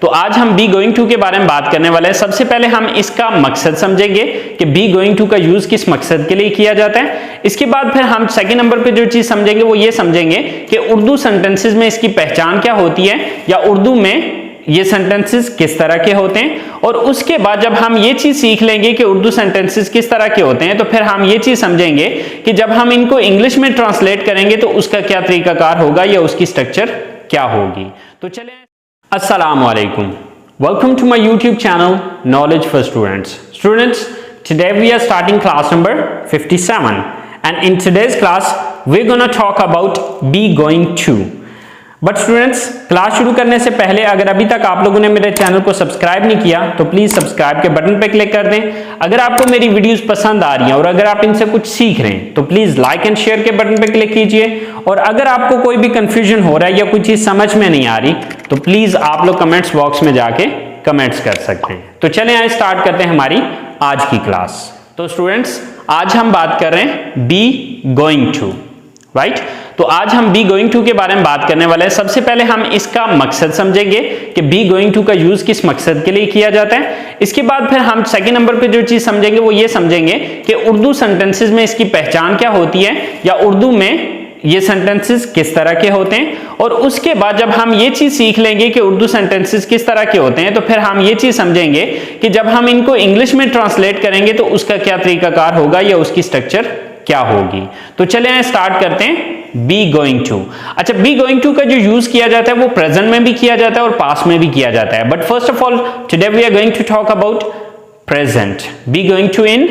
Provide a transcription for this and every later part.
तो आज हम बी गोइंग टू के बारे में बात करने वाले हैं। सबसे पहले हम इसका मकसद समझेंगे कि बी गोइंग टू का यूज किस मकसद के लिए किया जाता है। इसके बाद फिर हम सेकंड नंबर पे जो चीज समझेंगे वो ये समझेंगे कि उर्दू सेंटेंसेस में इसकी पहचान क्या होती है, या उर्दू में ये सेंटेंसेस किस तरह के होते हैं। और उसके बाद जब हम ये चीज सीख लेंगे कि उर्दू सेंटेंसेस किस तरह के होते हैं, तो फिर हम ये चीज समझेंगे कि जब हम इनको इंग्लिश में ट्रांसलेट करेंगे तो उसका क्या तरीकाकार होगा या उसकी स्ट्रक्चर क्या होगी। तो चलें, अस्सलामु अलैकुम, welcome to my YouTube channel knowledge for students. Students, today we are starting class number 57 and in today's class we're gonna talk about be going to। But students, class शुरू करने से पहले अगर अभी तक आप लोगों ने मेरे चैनल को सब्सक्राइब नहीं किया तो प्लीज सब्सक्राइब के बटन पे क्लिक कर दें। अगर आपको मेरी वीडियोस पसंद आ रही हैं और अगर आप इनसे कुछ सीख रहे हैं तो प्लीज लाइक एंड शेयर के बटन पे क्लिक कीजिए। और अगर आपको कोई भी कंफ्यूजन हो रहा है या कोई चीज समझ में नहीं आ रही तो प्लीज आप लोग कमेंट्स बॉक्स में जाके कमेंट्स कर सकते हैं। तो चलें आइए स्टार्ट करते हैं हमारी आज की क्लास। तो स्टूडेंट्स, आज हम बात कर रहे हैं बी गोइंग टू, राइट। तो आज हम बी गोइंग टू के बारे में बात करने वाले हैं। सबसे पहले हम इसका मकसद समझेंगे कि बी गोइंग टू का यूज किस मकसद के लिए किया जाता है। इसके बाद फिर हम सेकंड नंबर पे जो चीज समझेंगे वो ये समझेंगे कि उर्दू सेंटेंसेस में इसकी पहचान क्या होती है, या उर्दू में ये सेंटेंसेस किस तरह के होते हैं। और उसके बाद जब हम ये चीज सीख लेंगे कि उर्दू सेंटेंसेस किस तरह के होते हैं, तो फिर हम ये चीज समझेंगे कि जब हम इनको इंग्लिश में ट्रांसलेट करेंगे तो उसका क्या तरीकाकार होगा या उसकी स्ट्रक्चर क्या होगी। तो चलिए स्टार्ट करते हैं बी गोइंग टू। अच्छा, बी गोइंग टू का जो यूज किया जाता है वो प्रेजेंट में भी किया जाता है और पास्ट में भी किया जाता है। But first of all today we are going to talk about present, be going to in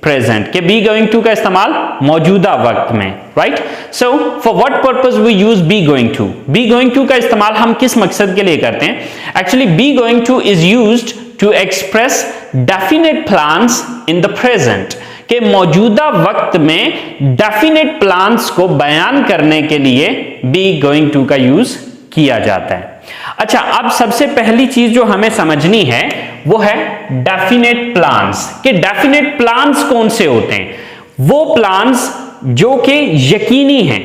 present, के बी गोइंग टू का इस्तेमाल मौजूदा वक्त में, right. So for what purpose we use be going to. Be going to का इस्तेमाल हम किस मकसद के लिए करते हैं? Actually be going to is used to express definite plans in the present, के मौजूदा वक्त में डेफिनेट प्लान्स को बयान करने के लिए बी गोइंग टू का यूज किया जाता है। अच्छा, अब सबसे पहली चीज जो हमें समझनी है वो है डेफिनेट प्लान्स। के डेफिनेट प्लान्स कौन से होते हैं? वो प्लान्स जो कि यकीनी हैं,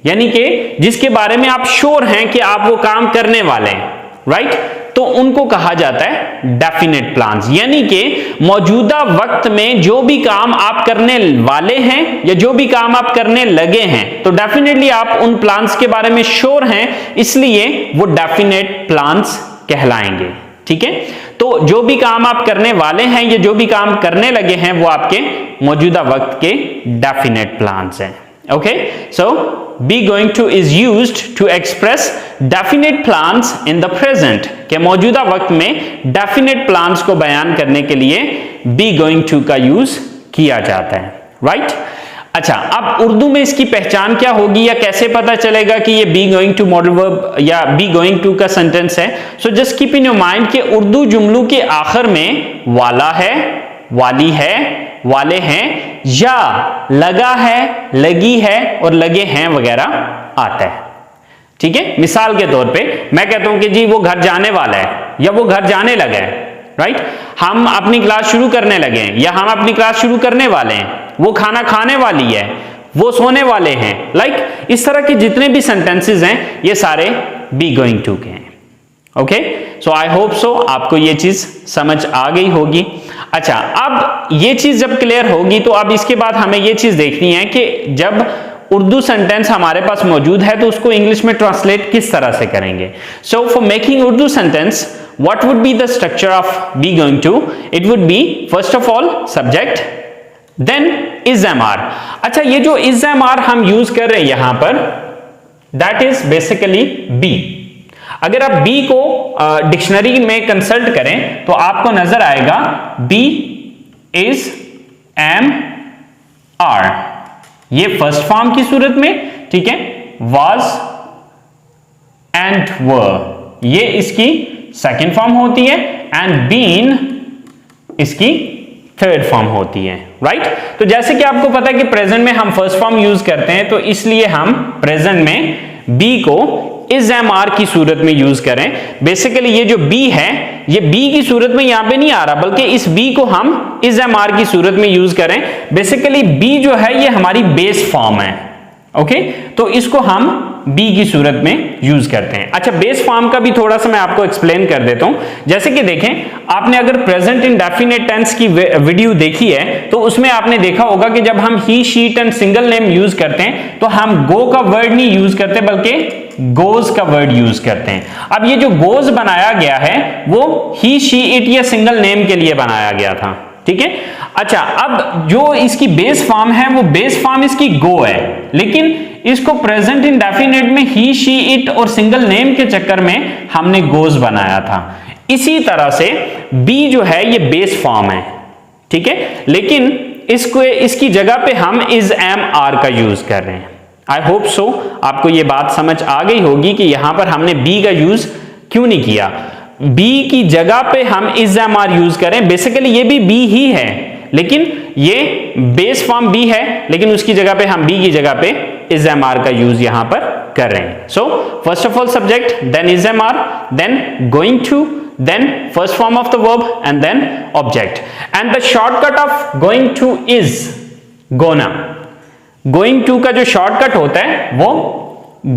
यानी कि जिसके बारे में आप श्योर हैं कि आप वो काम करने वाले हैं, राइट। तो उनको कहा जाता है डेफिनेट प्लान्स, यानी कि मौजूदा वक्त में जो भी काम आप करने वाले हैं या जो भी काम आप करने लगे हैं, तो डेफिनेटली आप उन प्लान्स के बारे में श्योर हैं, इसलिए वो डेफिनेट प्लान्स कहलाएंगे। ठीक है, तो जो भी काम आप करने वाले हैं या जो भी काम करने लगे हैं वो आपके मौजूदा वक्त के डेफिनेट प्लान्स हैं। Okay, so be going to is used to express definite plans in the present, के मौजूदा वक्त में definite plans को बयान करने के लिए be going to का यूज किया जाता है, right? अच्छा, अब उर्दू में इसकी पहचान क्या होगी या कैसे पता चलेगा कि ये be going to modal verb या be going to का सेंटेंस है? So just keep in your mind कि उर्दू जुमलों के आखिर में वाला है, वाली है, वाले हैं या लगा है, लगी है और लगे हैं वगैरह आता है। ठीक है, मिसाल के तौर पे मैं कहता हूं कि जी वो घर जाने वाला है या वो घर जाने लगा है, राइट। हम अपनी क्लास शुरू करने लगे हैं या हम अपनी क्लास शुरू करने वाले हैं, वो खाना खाने वाली है, वो सोने वाले हैं, लाइक इस तरह के जितने भी सेंटेंसेस हैं ये सारे बी गोइंग टू के हैं। Okay, so I hope so आपको ये चीज समझ आ गई होगी। अच्छा, अब ये चीज जब क्लियर होगी तो अब इसके बाद हमें ये चीज देखनी है कि जब उर्दू सेंटेंस हमारे पास मौजूद है तो उसको इंग्लिश में ट्रांसलेट किस तरह से करेंगे। So for making Urdu sentence what would be the structure of be going to? It would be first of all subject, then is am are. अच्छा, ये जो इज़-एम-आर हम यूज कर रहे हैं यहां पर, दैट इज बेसिकली बी। अगर आप बी को डिक्शनरी में कंसल्ट करें तो आपको नजर आएगा बी इज एम आर, ये फर्स्ट फॉर्म की सूरत में, ठीक है, वाज एंड वर ये इसकी सेकंड फॉर्म होती है एंड बीन इसकी थर्ड फॉर्म होती है, राइट। तो जैसे कि आपको पता है कि प्रेजेंट में हम फर्स्ट फॉर्म यूज करते हैं, तो इसलिए हम प्रेजेंट में बी को इज एम आर की सूरत में यूज करें। बेसिकली ये जो बी है ये बी की सूरत में यहां पे नहीं आ रहा, बल्कि इस बी को हम इज एम आर की सूरत में यूज करें। बेसिकली बी जो है ये हमारी बेस फॉर्म है, ओके। तो इसको हम बी की सूरत में यूज करते हैं। अच्छा, बेस फॉर्म का भी थोड़ा सा मैं आपको एक्सप्लेन कर देता हूं। जैसे कि देखें, आपने अगर प्रेजेंट इंडेफिनिट टेंस की वीडियो देखी है तो उसमें आपने देखा होगा कि जब हम he, she and single name use करते हैं तो हम गो का वर्ड नहीं यूज करते बल्कि गोज का वर्ड यूज करते हैं। अब ये जो गोज बनाया गया है वो ही, शी, इट या सिंगल नेम के लिए बनाया गया था, ठीक है। अच्छा, अब जो इसकी बेस फॉर्म है वो बेस फॉर्म इसकी गो है, लेकिन इसको प्रेजेंट इंडेफिनिट में ही, शी, इट और सिंगल नेम के चक्कर में हमने गोज बनाया था। इसी तरह से बी जो है ये बेस फॉर्म है, ठीक है, लेकिन इसकी जगह पे हम इज, एम, आर का यूज कर रहे हैं। आई होप सो आपको ये बात समझ आ गई होगी कि यहां पर हमने बी का यूज क्यों नहीं किया। बी की जगह पे हम इज, एम, आर यूज करें। बेसिकली ये भी बी ही है, लेकिन ये बेस फॉर्म बी है, लेकिन उसकी जगह पे हम बी की जगह पे इज, एम, आर का यूज यहां पर कर रहे हैं। So first of all subject, then is, am, are, then going to, then first form of the verb and then object, and the shortcut of going to is gonna। going to का जो shortcut होता है वो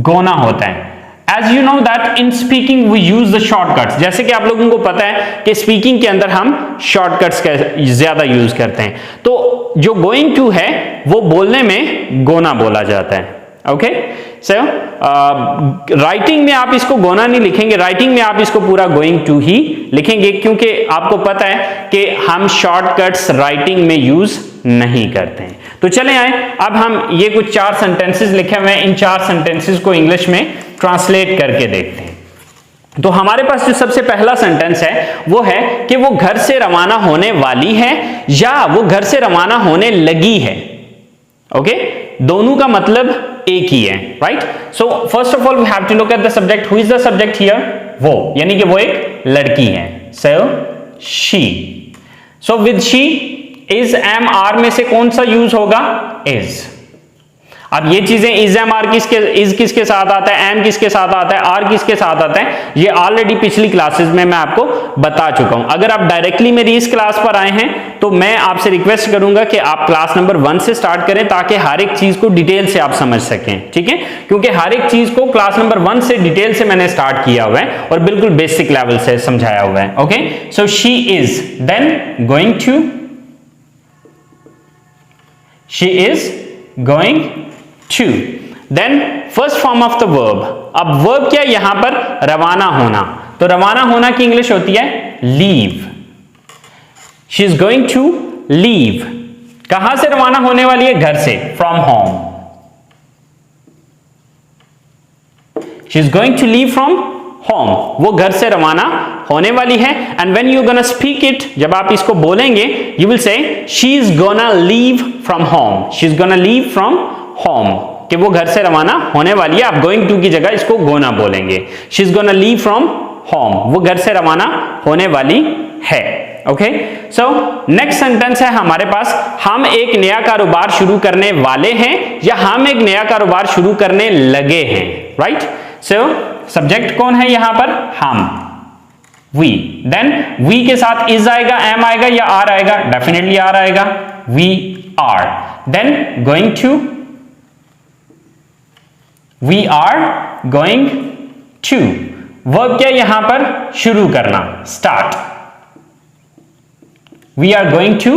gonna होता है। As you know that in speaking we use the shortcuts, जैसे कि आप लोगों को पता है कि स्पीकिंग के अंदर हम शॉर्टकट्स का ज्यादा यूज करते हैं, तो जो going to है वो बोलने में gonna बोला जाता है। ओके, सो राइटिंग में आप इसको गोना नहीं लिखेंगे, राइटिंग में आप इसको पूरा गोइंग टू ही लिखेंगे, क्योंकि आपको पता है कि हम शॉर्टकट्स राइटिंग में यूज नहीं करते हैं। तो चले आए, अब हम ये कुछ 4 सेंटेंसेस लिखे हुए हैं, इन 4 सेंटेंसेस को इंग्लिश में ट्रांसलेट करके देखते हैं। तो हमारे पास जो सबसे पहला सेंटेंस है वो है कि वो घर से रवाना होने वाली है या वो घर से रवाना होने लगी है। ओके, दोनों का मतलब एक ही है, right. So first of all we have to look at the subject. Who is the subject here? वो, यानी कि वो एक लड़की है। So she. So with she is, am, are में से कौन सा यूज होगा? इज। अब ये चीजें इज, एम, आर किसके साथ आता है, एम किसके साथ आता है, आर किसके साथ आता है, ये ऑलरेडी पिछली क्लासेस में मैं आपको बता चुका हूं। अगर आप डायरेक्टली मेरी इस क्लास पर आए हैं तो मैं आपसे रिक्वेस्ट करूंगा कि आप क्लास नंबर 1 से स्टार्ट करें ताकि हर एक चीज को डिटेल से आप समझ सकें, ठीक है, क्योंकि हर एक चीज को क्लास नंबर 1 से डिटेल से मैंने स्टार्ट किया हुआ है और बिल्कुल बेसिक लेवल से समझाया हुआ है। Okay, so she is, then going to, she is going to, then first form of the verb। अब verb क्या है यहां पर? रवाना होना। तो रवाना होना की इंग्लिश होती है leave। she is going to leave। कहां से रवाना होने वाली है? घर से, from home। she is going to leave from home। वो घर से रवाना होने वाली है। and when you gonna speak it, जब आप इसको बोलेंगे you will say she is gonna leave from home। she is gonna leave from home, कि वो घर से रवाना होने वाली है। आप गोइंग टू की जगह इसको गोना बोलेंगे। She is gonna leave from home, वो घर से रवाना होने वाली है। ओके, सो नेक्स्ट सेंटेंस है हमारे पास, हम एक नया कारोबार शुरू करने वाले हैं या हम एक नया कारोबार शुरू करने लगे हैं, राइट। सो सब्जेक्ट कौन है यहां पर? हम, वी। देन वी के साथ इज आएगा, एम आएगा या आर आएगा? डेफिनेटली आर आएगा। We are. Then going to, We are going to। Verb क्या यहां पर? शुरू करना, start। We are going to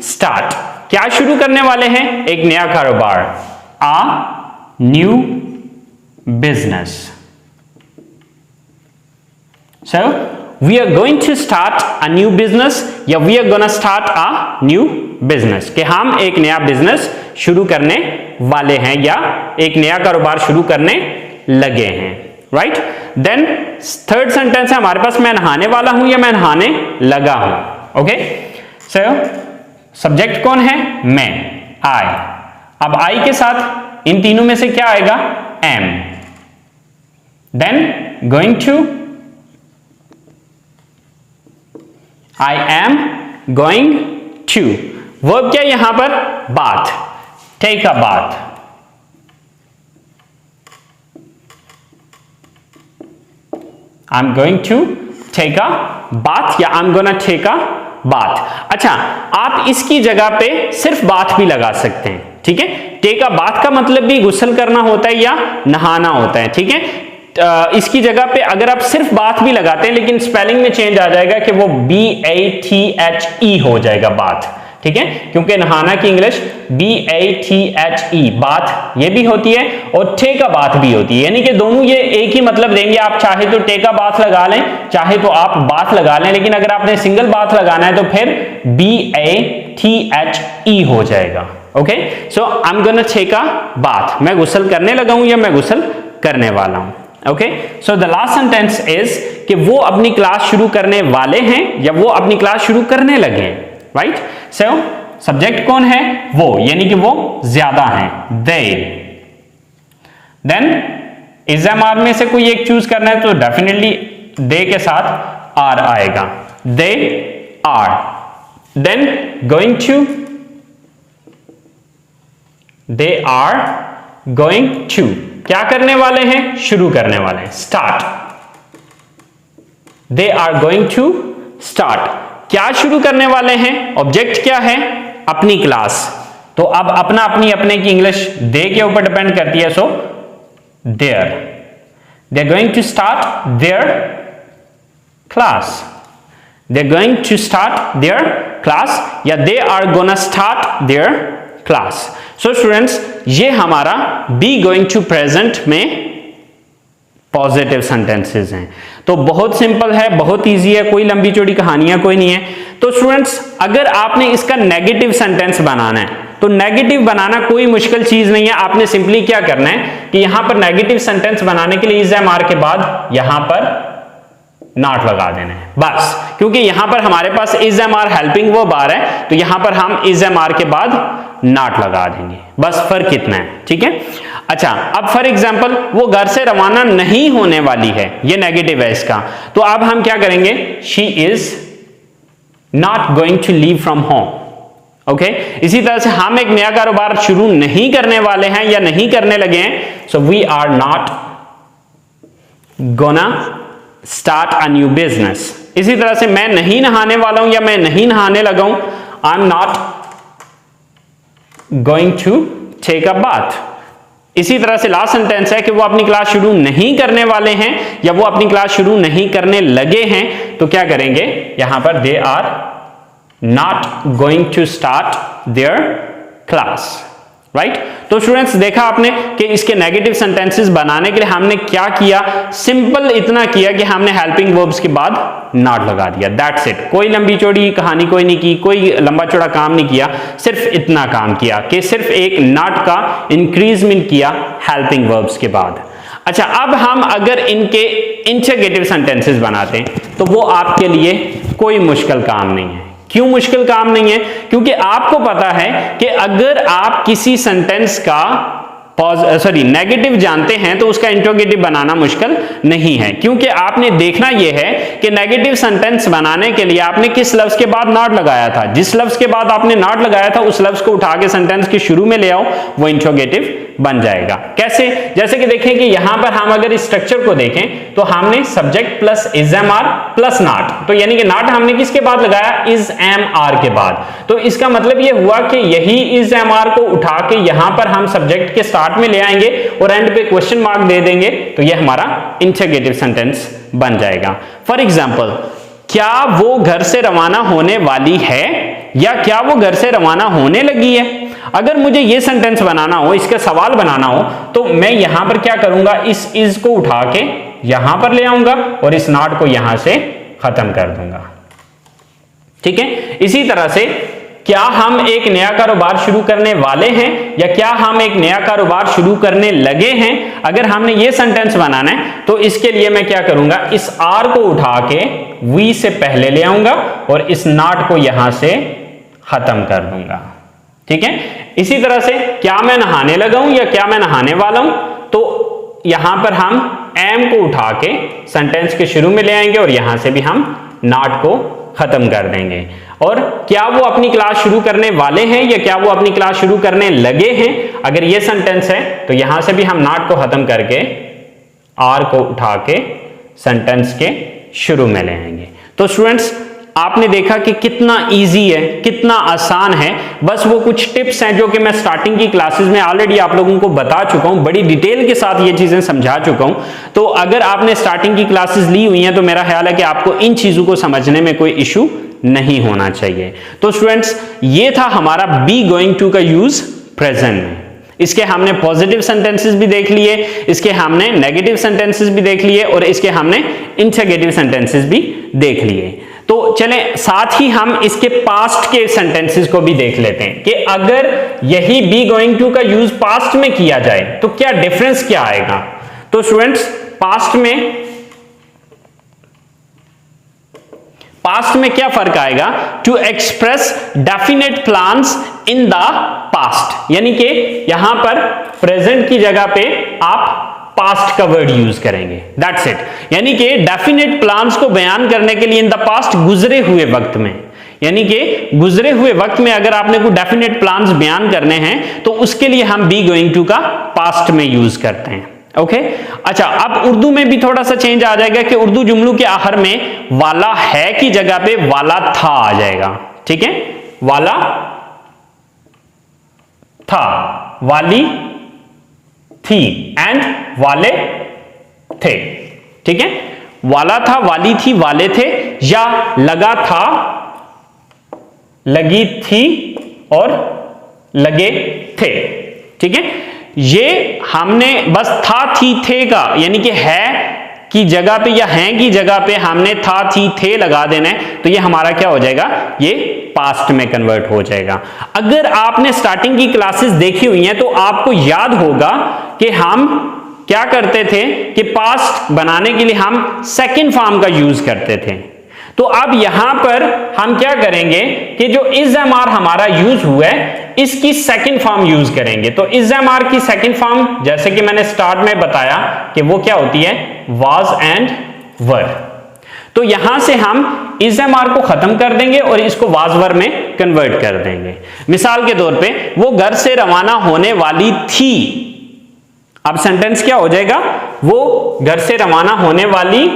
start। क्या शुरू करने वाले हैं? एक नया कारोबार, a new business। So we are going to start a new business या we are gonna start a new business, कि हम एक नया बिजनेस शुरू करने वाले हैं या एक नया कारोबार शुरू करने लगे हैं, राइट। देन थर्ड सेंटेंस है हमारे पास, मैं नहाने वाला हूं या मैं नहाने लगा हूं। ओके, सो सब्जेक्ट कौन है? मैं, आई। अब आई के साथ इन तीनों में से क्या आएगा? Am. Then going to, I am going to. Verb क्या यहां पर? Bath, take a bath. I am going to take a bath या I am gonna take a bath. अच्छा, आप इसकी जगह पे सिर्फ बाथ भी लगा सकते हैं, ठीक है। टेक अ बाथ का मतलब भी गुस्ल करना होता है या नहाना होता है, ठीक है। इसकी जगह पे अगर आप सिर्फ बाथ भी लगाते हैं लेकिन स्पेलिंग में चेंज आ जाएगा कि वो BATHE हो जाएगा बाथ, ठीक है, क्योंकि नहाना की इंग्लिश BATHE बाथ ये भी होती है और टेक अ बाथ भी होती है, यानी कि दोनों ये एक ही मतलब देंगे। आप चाहे तो टेक अ बाथ लगा लें, चाहे तो आप बाथ लगा लें, लेकिन अगर आपने सिंगल बाथ लगाना है तो फिर BATHE हो जाएगा। Okay, so I am gonna take a bath, मैं गुस्ल करने लगा हूं या मैं गुस्ल करने वाला हूं। Okay, so the last sentence is कि वो अपनी क्लास शुरू करने वाले हैं या वो अपनी क्लास शुरू करने लगे हैं, राइट। सो सब्जेक्ट कौन है? वो, यानी कि वो ज्यादा हैं, दे। देन इज एम आर में से कोई एक चूज करना है तो डेफिनेटली दे के साथ आर आएगा, they are. Then going to, they are going to, क्या करने वाले हैं? शुरू करने वाले हैं, start. They are going to start, क्या शुरू करने वाले हैं? ऑब्जेक्ट क्या है? अपनी क्लास। तो अब अपना अपनी अपने की इंग्लिश दे के ऊपर डिपेंड करती है, so there, they are going to start their class, they are going to start their class या they are gonna start their class. So students, ये हमारा बी गोइंग टू प्रेजेंट में पॉजिटिव सेंटेंसेस हैं। तो बहुत simple है, बहुत easy है, कोई लंबी चौड़ी कहानियां कोई नहीं है। तो स्टूडेंट्स, अगर आपने इसका नेगेटिव सेंटेंस बनाना है तो नेगेटिव बनाना कोई मुश्किल चीज नहीं है। आपने सिंपली क्या करना है कि यहां पर नेगेटिव सेंटेंस बनाने के लिए इज एम आर के बाद यहां पर नॉट लगा देना है बस, क्योंकि यहां पर हमारे पास is am are helping verb आ रहा है, तो यहां पर हम इज एम आर के बाद नॉट लगा देंगे, बस फर्क इतना है, ठीक है। अच्छा, अब फॉर एग्जांपल वो घर से रवाना नहीं होने वाली है, ये नेगेटिव है इसका, तो अब हम क्या करेंगे? She is not going to leave from home. Okay, इसी तरह से हम एक नया कारोबार शुरू नहीं करने वाले हैं या नहीं करने लगे हैं, so we are not gonna start a new business. इसी तरह से मैं नहीं नहाने वाला हूं या मैं नहीं नहाने लगा हूं, I am not going to take a bath. इसी तरह से लास्ट सेंटेंस है कि वो अपनी क्लास शुरू नहीं करने वाले हैं या वो अपनी क्लास शुरू नहीं करने लगे हैं, तो क्या करेंगे? यहां पर they are not going to start their class, right. तो स्टूडेंट्स, देखा आपने कि इसके नेगेटिव सेंटेंसेस बनाने के लिए हमने क्या किया? सिंपल इतना किया कि हमने हेल्पिंग वर्ब्स के बाद नॉट लगा दिया, दैट्स इट। कोई लंबी चौड़ी कहानी कोई नहीं की, कोई लंबा चौड़ा काम नहीं किया, सिर्फ इतना काम किया कि सिर्फ एक नॉट का इंक्रीजमेंट किया हेल्पिंग वर्ब्स के बाद। अच्छा, अब हम अगर इनके इंटरगेटिव सेंटेंसेस बनाते हैं तो वो आपके लिए कोई मुश्किल काम नहीं है। क्यों मुश्किल काम नहीं है? क्योंकि आपको पता है कि अगर आप किसी सेंटेंस का नेगेटिव जानते हैं तो उसका इंटरोगेटिव बनाना मुश्किल नहीं है, क्योंकि आपने देखना यह है कि नेगेटिव सेंटेंस बनाने के लिए आपने किस लफ्ज के बाद नॉट लगाया था। जिस लफ्ज के बाद आपने नॉट लगाया था उस लफ्ज को उठा के सेंटेंस के शुरू में ले आओ, वो इंटरोगेटिव बन जाएगा। कैसे? जैसे कि देखें कि यहां पर हम अगर इस स्ट्रक्चर को देखें तो हमने subject plus is am are plus not, तो यानी कि नॉट हमने किसके बाद लगाया? इज एम आर के बाद। तो इसका मतलब यह हुआ कि यही इज एम आर को उठा के यहां पर हम सब्जेक्ट के स्टार्ट में ले आएंगे और एंड पे क्वेश्चन मार्क दे देंगे, तो यह हमारा इंटरगेटिव सेंटेंस बन जाएगा। फॉर एग्जाम्पल, क्या वो घर से रवाना होने वाली है या क्या वो घर से रवाना होने लगी है? अगर मुझे ये सेंटेंस बनाना हो, इसका सवाल बनाना हो, तो मैं यहां पर क्या करूंगा? इस इज को उठा के यहां पर ले आऊंगा और इस नॉट को यहां से खत्म कर दूंगा, ठीक है। इसी तरह से क्या हम एक नया कारोबार शुरू करने वाले हैं या क्या हम एक नया कारोबार शुरू करने लगे हैं? अगर हमने ये सेंटेंस बनाना है तो इसके लिए मैं क्या करूंगा? इस आर को उठा के वी से पहले ले आऊंगा और इस नॉट को यहां से खत्म कर दूंगा, ठीक है। इसी तरह से क्या मैं नहाने लगा हूं या क्या मैं नहाने वाला हूं, तो यहां पर हम एम को उठा के सेंटेंस के शुरू में ले आएंगे और यहां से भी हम नॉट को खत्म कर देंगे। और क्या वो अपनी क्लास शुरू करने वाले हैं या क्या वो अपनी क्लास शुरू करने लगे हैं? अगर ये सेंटेंस है तो यहां से भी हम नॉट को खत्म करके आर को उठा के सेंटेंस के शुरू में ले आएंगे। तो स्टूडेंट्स, आपने देखा कि कितना इजी है, कितना आसान है। बस वो कुछ टिप्स हैं जो कि मैं स्टार्टिंग की क्लासेस में ऑलरेडी आप लोगों को बता चुका हूं, बड़ी डिटेल के साथ ये चीजें समझा चुका हूं। तो अगर आपने स्टार्टिंग की क्लासेस ली हुई हैं तो मेरा ख्याल है कि आपको इन चीजों को समझने में कोई इशू नहीं होना चाहिए। तो स्टूडेंट्स, ये था हमारा बी गोइंग टू का यूज प्रेजेंट में। इसके हमने पॉजिटिव सेंटेंसेस भी देख लिए, इसके हमने नेगेटिव सेंटेंसेस भी देख लिए और इसके हमने इंटरगेटिव सेंटेंसेस भी देख लिए। तो चलें साथ ही हम इसके पास्ट के सेंटेंसेस को भी देख लेते हैं कि अगर यही बी गोइंग टू का यूज पास्ट में किया जाए तो क्या डिफरेंस क्या आएगा। तो स्टूडेंट्स, पास्ट में क्या फर्क आएगा, to express definite plans in the past, यानी कि यहां पर प्रेजेंट की जगह पे आप पास्ट का वर्ड यूज करेंगे, दैट्स इट। यानी कि डेफिनेट प्लान्स को बयान करने के लिए इन द पास्ट, गुजरे हुए वक्त में, यानी कि गुजरे हुए वक्त में अगर आपने कोई डेफिनेट प्लान्स बयान करने हैं तो उसके लिए हम बी गोइंग टू का पास्ट में यूज करते हैं। ओके अच्छा, अब उर्दू में भी थोड़ा सा चेंज आ जाएगा कि उर्दू जुमलों के आखिर में वाला है की जगह पे वाला था आ जाएगा। ठीक है, वाला था, वाली थी एंड वाले थे। ठीक है, वाला था, वाली थी, वाले थे, या लगा था, लगी थी और लगे थे। ठीक है, ये हमने बस था थी थे का यानी कि है की जगह पे या हैं की जगह पे हमने था थी थे लगा देना है, तो ये हमारा क्या हो जाएगा, ये पास्ट में कन्वर्ट हो जाएगा। अगर आपने स्टार्टिंग की क्लासेस देखी हुई हैं तो आपको याद होगा कि हम क्या करते थे कि पास्ट बनाने के लिए हम सेकंड फॉर्म का यूज करते थे। तो अब यहां पर हम क्या करेंगे कि जो इज एम आर हमारा यूज हुआ है इसकी सेकंड फॉर्म यूज करेंगे। तो इज एम आर की सेकंड फॉर्म, जैसे कि मैंने स्टार्ट में बताया कि वो क्या होती है, वाज एंड वर। तो यहां से हम इज एम आर को खत्म कर देंगे और इसको वाज वर में कन्वर्ट कर देंगे। मिसाल के तौर पे, वो घर से रवाना होने वाली थी। अब सेंटेंस क्या हो जाएगा, वो घर से रवाना होने वाली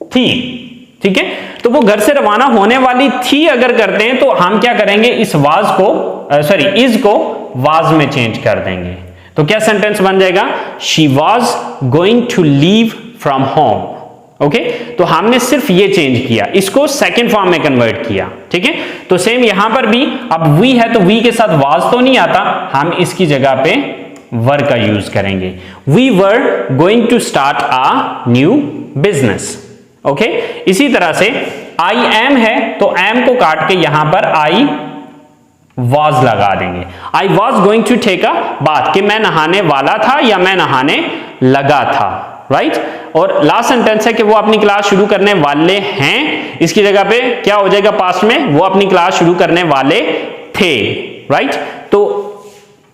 थी। ठीक है, तो वो घर से रवाना होने वाली थी अगर करते हैं तो हम क्या करेंगे, इस वाज को इज को वाज में चेंज कर देंगे। तो क्या सेंटेंस बन जाएगा, she was going to leave from home. Okay, तो हमने सिर्फ ये चेंज किया, इसको सेकंड फॉर्म में कन्वर्ट किया। ठीक है, तो सेम यहां पर भी, अब वी है तो वी के साथ वाज तो नहीं आता, हम इसकी जगह पे वर का यूज करेंगे। We were going to start a new business. Okay, इसी तरह से आई एम है तो एम को काट के यहां पर आई वाज लगा देंगे। I was going to take a bath, कि मैं नहाने वाला था या मैं नहाने लगा था, राइट। और लास्ट सेंटेंस है कि वो अपनी क्लास शुरू करने वाले हैं, इसकी जगह पे क्या हो जाएगा पास्ट में, वो अपनी क्लास शुरू करने वाले थे, राइट। तो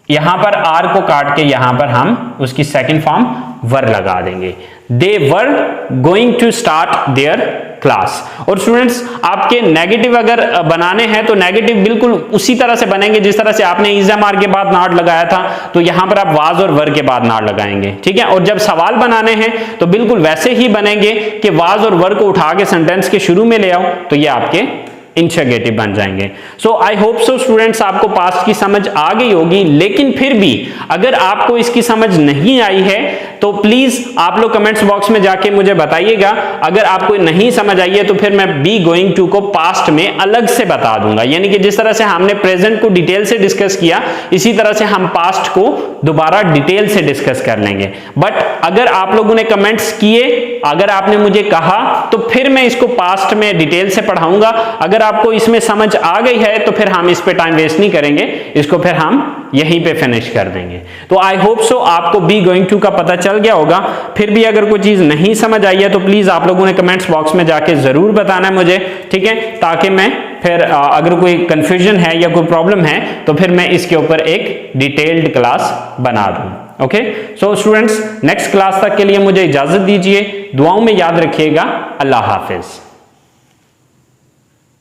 यहां पर आर को काट के यहां पर हम उसकी सेकंड फॉर्म वर लगा देंगे। They were going to start their class. और स्टूडेंट्स, आपके नेगेटिव अगर बनाने हैं तो नेगेटिव बिल्कुल उसी तरह से बनेंगे जिस तरह से आपने इज एम आर के बाद नॉट लगाया था, तो यहां पर आप वाज और वर के बाद नॉट लगाएंगे। ठीक है, और जब सवाल बनाने हैं तो बिल्कुल वैसे ही बनेंगे कि वाज और वर को उठा के सेंटेंस के शुरू में ले आओ, तो ये आपके इंटरगेटिव बन जाएंगे। सो आई होप सो स्टूडेंट्स आपको पास्ट की समझ आ गई होगी, लेकिन फिर भी अगर आपको इसकी समझ नहीं आई है तो प्लीज आप लोग कमेंट्स बॉक्स में जाके मुझे बताइएगा। अगर आपको नहीं समझ आई है तो फिर मैं बी गोइंग टू को पास्ट में अलग से बता दूंगा, यानी कि जिस तरह से हमने प्रेजेंट को डिटेल से डिस्कस किया इसी तरह से हम पास्ट को दोबारा डिटेल से डिस्कस कर लेंगे। बट अगर आप लोगों ने कमेंट्स किए, अगर आपने मुझे कहा, तो फिर मैं इसको पास्ट में डिटेल से पढ़ाऊंगा। अगर आपको इसमें समझ आ गई है तो फिर हम इस पे टाइम वेस्ट नहीं करेंगे, इसको फिर हम यहीं पे फिनिश कर देंगे। तो आई होप सो आपको बी गोइंग टू का पता चल गया होगा। फिर भी अगर कोई चीज नहीं समझ आई है तो प्लीज आप लोगों ने कमेंट्स बॉक्स में जाके जरूर बताना है मुझे, ठीक है, ताकि मैं फिर अगर कोई कंफ्यूजन है या कोई प्रॉब्लम है तो फिर मैं इसके ऊपर एक डिटेल्ड क्लास बना दूं। Okay, so students, next class तक के लिए मुझे इजाजत दीजिए। दुआओं में याद रखिएगा। अल्लाह हाफिज।